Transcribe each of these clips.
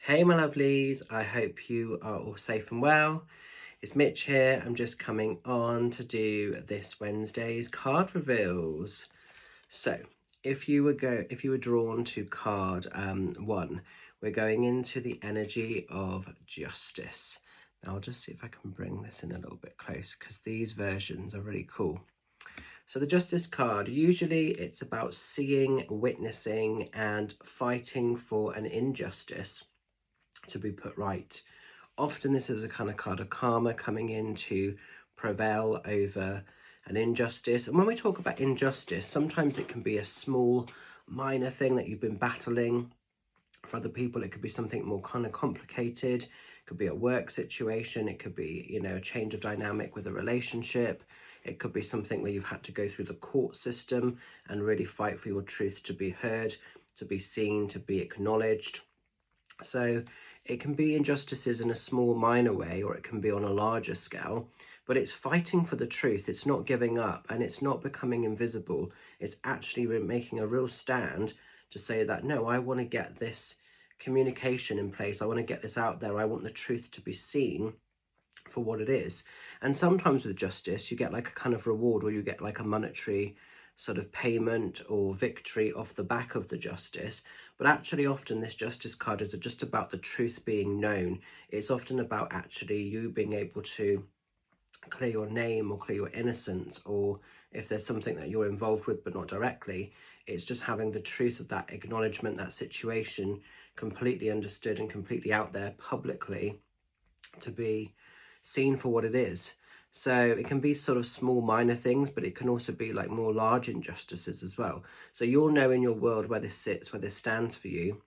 Hey my lovelies, I hope you are all safe and well. It's Mitch here. I'm just coming on to do this Wednesday's card reveals. So if you were drawn to card 1, we're going into the energy of justice. Now I'll just see if I can bring this in a little bit close because these versions are really cool. So the Justice card, usually it's about seeing, witnessing and fighting for an injustice to be put right. Often this is a kind of card of karma coming in to prevail over an injustice. And when we talk about injustice, sometimes it can be a small, minor thing that you've been battling. For other people, it could be something more kind of complicated. It could be a work situation. It could be, you know, a change of dynamic with a relationship. It could be something where you've had to go through the court system and really fight for your truth to be heard, to be seen, to be acknowledged. So it can be injustices in a small, minor way, or it can be on a larger scale, but it's fighting for the truth. It's not giving up and it's not becoming invisible. It's actually making a real stand to say that, no, I want to get this communication in place. I want to get this out there. I want the truth to be seen for what it is. And sometimes with justice, you get like a kind of reward, or you get like a monetary sort of payment or victory off the back of the justice. But actually often this justice card is just about the truth being known. It's often about actually you being able to clear your name or clear your innocence, or if there's something that you're involved with but not directly, it's just having the truth of that acknowledgement, that situation completely understood and completely out there publicly to be seen for what it is. So it can be sort of small, minor things, but it can also be like more large injustices as well. So you'll know in your world where this sits, where this stands for you.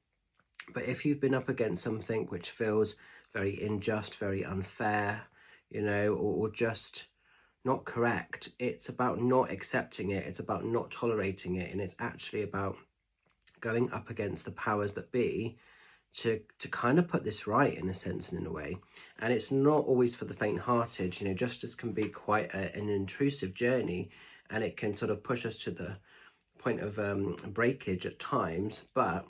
But if you've been up against something which feels very unjust, very unfair, you know, or just not correct, it's about not accepting it. It's about not tolerating it. And it's actually about going up against the powers that be to kind of put this right, in a sense and in a way. And it's not always for the faint-hearted. You know, justice can be quite an intrusive journey, and it can sort of push us to the point of breakage at times. But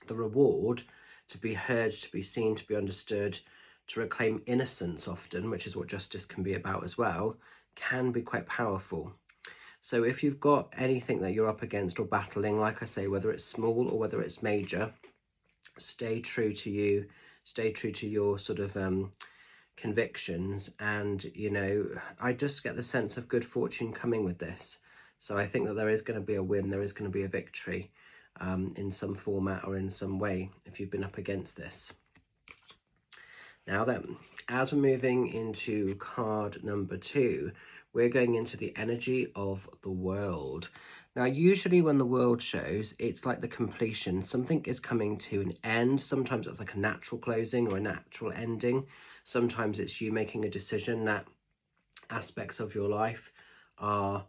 the reward, to be heard, to be seen, to be understood, to reclaim innocence often, which is what justice can be about as well, can be quite powerful. So if you've got anything that you're up against or battling, like I say, whether it's small or whether it's major, stay true to you, stay true to your sort of convictions. And, you know, I just get the sense of good fortune coming with this. So I think that there is going to be a win, there is going to be a victory in some format or in some way if you've been up against this. Now then, as we're moving into card number 2, we're going into the energy of the world. Now, usually when the world shows, it's like the completion. Something is coming to an end. Sometimes it's like a natural closing or a natural ending. Sometimes it's you making a decision that aspects of your life are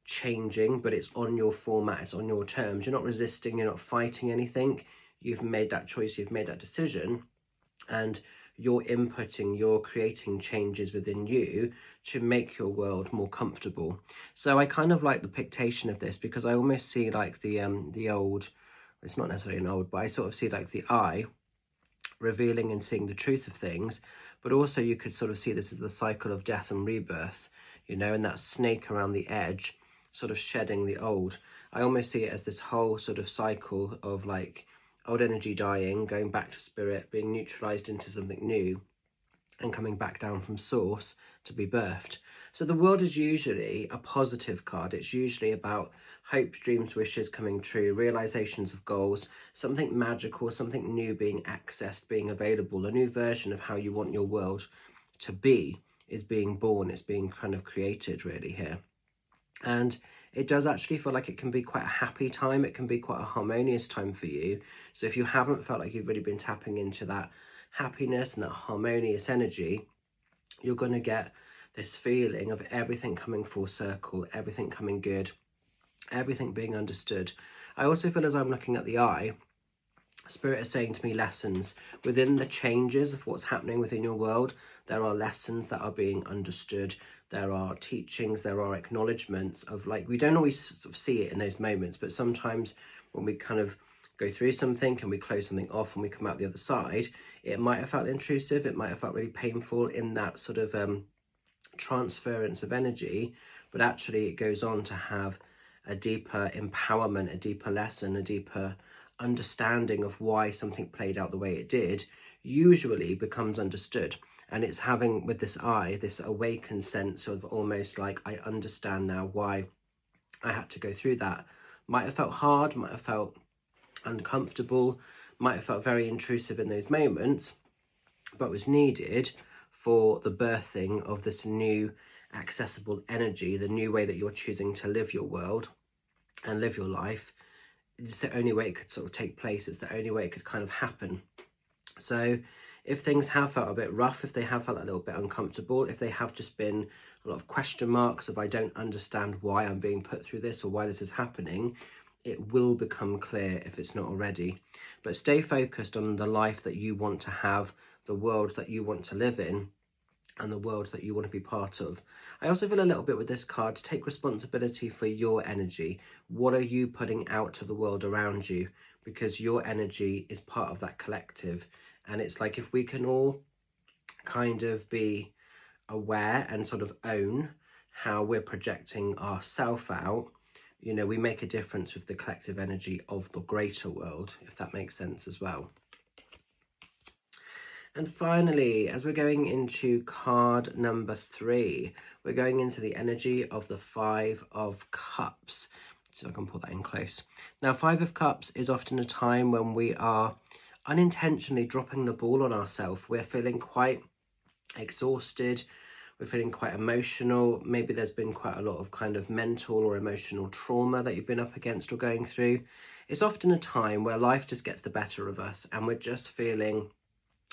changing, but it's on your format, it's on your terms. You're not resisting, you're not fighting anything. You've made that choice, you've made that decision, and you're inputting, you're creating changes within you to make your world more comfortable. So I kind of like the pictation of this, because I almost see like the old, it's not necessarily an old, but I sort of see like the eye revealing and seeing the truth of things. But also you could sort of see this as the cycle of death and rebirth, you know, and that snake around the edge sort of shedding the old. I almost see it as this whole sort of cycle of like old energy dying, going back to spirit, being neutralized into something new, and coming back down from source to be birthed. So the world is usually a positive card. It's usually about hopes, dreams, wishes coming true, realizations of goals, something magical, something new being accessed, being available. A new version of how you want your world to be is being born, it's being kind of created really here. And it does actually feel like it can be quite a happy time. It can be quite a harmonious time for you. So if you haven't felt like you've really been tapping into that happiness and that harmonious energy, you're going to get this feeling of everything coming full circle, everything coming good, everything being understood. I also feel, as I'm looking at the eye, Spirit is saying to me lessons. Within the changes of what's happening within your world, there are lessons that are being understood. There are teachings, there are acknowledgements of, like, we don't always sort of see it in those moments, but sometimes when we kind of go through something and we close something off and we come out the other side, it might have felt intrusive, it might have felt really painful in that sort of transference of energy, but actually it goes on to have a deeper empowerment, a deeper lesson, a deeper understanding of why something played out the way it did, usually becomes understood. And it's having, with this eye, this awakened sense of almost like, I understand now why I had to go through that. Might have felt hard, might have felt uncomfortable, might have felt very intrusive in those moments, but was needed for the birthing of this new accessible energy, the new way that you're choosing to live your world and live your life. It's the only way it could sort of take place. It's the only way it could kind of happen. So if things have felt a bit rough, if they have felt a little bit uncomfortable, if they have just been a lot of question marks of I don't understand why I'm being put through this or why this is happening, it will become clear if it's not already. But stay focused on the life that you want to have, the world that you want to live in, and the world that you want to be part of. I also feel a little bit with this card to take responsibility for your energy. What are you putting out to the world around you? Because your energy is part of that collective. And it's like, if we can all kind of be aware and sort of own how we're projecting ourselves out, you know, we make a difference with the collective energy of the greater world, if that makes sense as well. And finally, as we're going into card number 3, we're going into the energy of the 5 of Cups. So I can pull that in close. Now, 5 of Cups is often a time when we are unintentionally dropping the ball on ourselves. We're feeling quite exhausted. We're feeling quite emotional. Maybe there's been quite a lot of kind of mental or emotional trauma that you've been up against or going through. It's often a time where life just gets the better of us and we're just feeling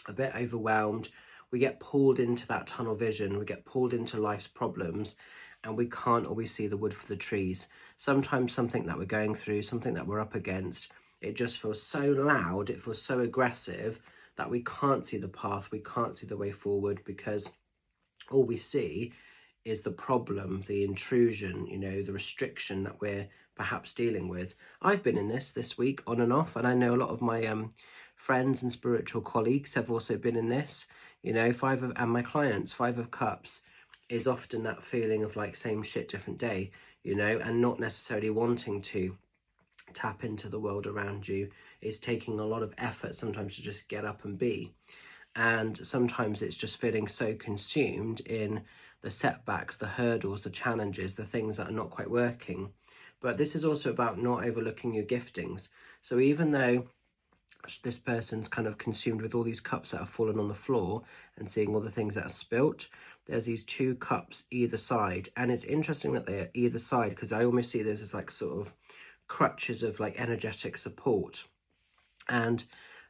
a bit overwhelmed. We get pulled into that tunnel vision, we get pulled into life's problems, and we can't always see the wood for the trees. Sometimes something that we're going through, something that we're up against, it just feels so loud, it feels so aggressive that we can't see the path, we can't see the way forward, because all we see is the problem, the intrusion, you know, the restriction that we're perhaps dealing with. I've been in this week on and off, and I know a lot of my friends and spiritual colleagues have also been in this, you know, and my clients, 5 of Cups is often that feeling of like same shit, different day, you know, and not necessarily wanting to tap into the world around you. Is taking a lot of effort sometimes to just get up and be. And sometimes it's just feeling so consumed in the setbacks, the hurdles, the challenges, the things that are not quite working. But this is also about not overlooking your giftings. So even though this person's kind of consumed with all these cups that have fallen on the floor and seeing all the things that are spilt, there's these 2 cups either side. And it's interesting that they're either side, because I almost see this as like sort of crutches of like energetic support. And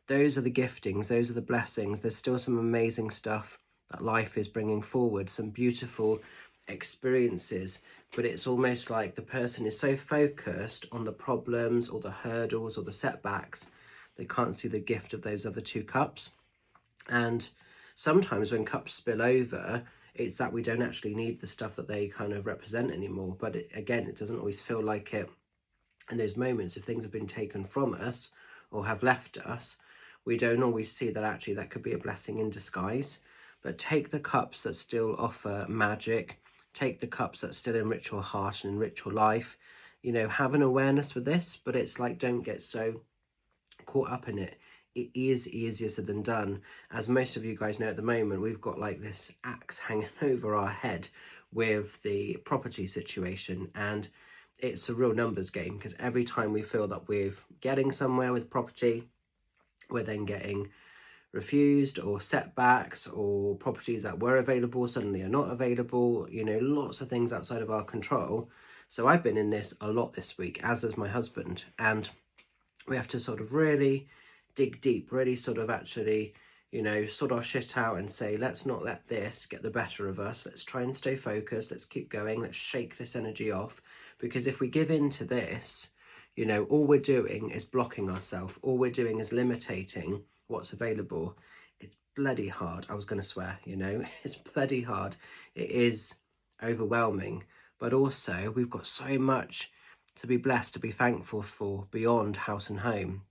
those are the giftings, those are the blessings. There's still some amazing stuff that life is bringing forward, some beautiful experiences, but it's almost like the person is so focused on the problems or the hurdles or the setbacks, they can't see the gift of those other 2 cups. And sometimes when cups spill over, it's that we don't actually need the stuff that they kind of represent anymore. But again, it doesn't always feel like it in those moments. If things have been taken from us or have left us, we don't always see that actually that could be a blessing in disguise. But take the cups that still offer magic, take the cups that still enrich your heart and enrich your life, you know, have an awareness for this, but it's like, don't get so caught up in it. It is easier said than done. As most of you guys know, at the moment, we've got like this axe hanging over our head with the property situation, and it's a real numbers game, because every time we feel that we're getting somewhere with property, we're then getting refused or setbacks, or properties that were available suddenly are not available, you know, lots of things outside of our control. So I've been in this a lot this week, as has my husband, and we have to sort of really dig deep, really sort of actually, you know, sort our shit out and say, let's not let this get the better of us. Let's try and stay focused. Let's keep going. Let's shake this energy off. Because if we give in to this, you know, all we're doing is blocking ourselves. All we're doing is limiting what's available. It's bloody hard. I was going to swear, you know, it's bloody hard. It is overwhelming. But also, we've got so much to be blessed, to be thankful for beyond house and home.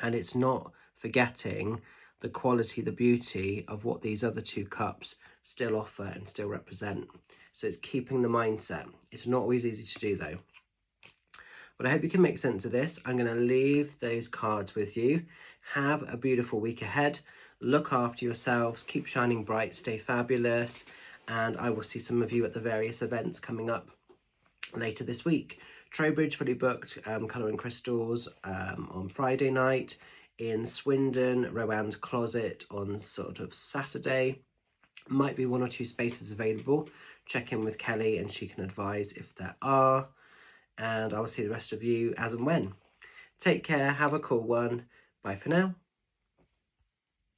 And it's not forgetting the quality, the beauty of what these other 2 cups still offer and still represent. So it's keeping the mindset. It's not always easy to do though. But I hope you can make sense of this. I'm going to leave those cards with you. Have a beautiful week ahead. Look after yourselves. Keep shining bright. Stay fabulous. And I will see some of you at the various events coming up later this week. Trowbridge fully booked, Colouring Crystals on Friday night. In Swindon, Rowan's Closet on sort of Saturday. Might be 1 or 2 spaces available. Check in with Kelly and she can advise if there are. And I will see the rest of you as and when. Take care, have a cool one. Bye for now.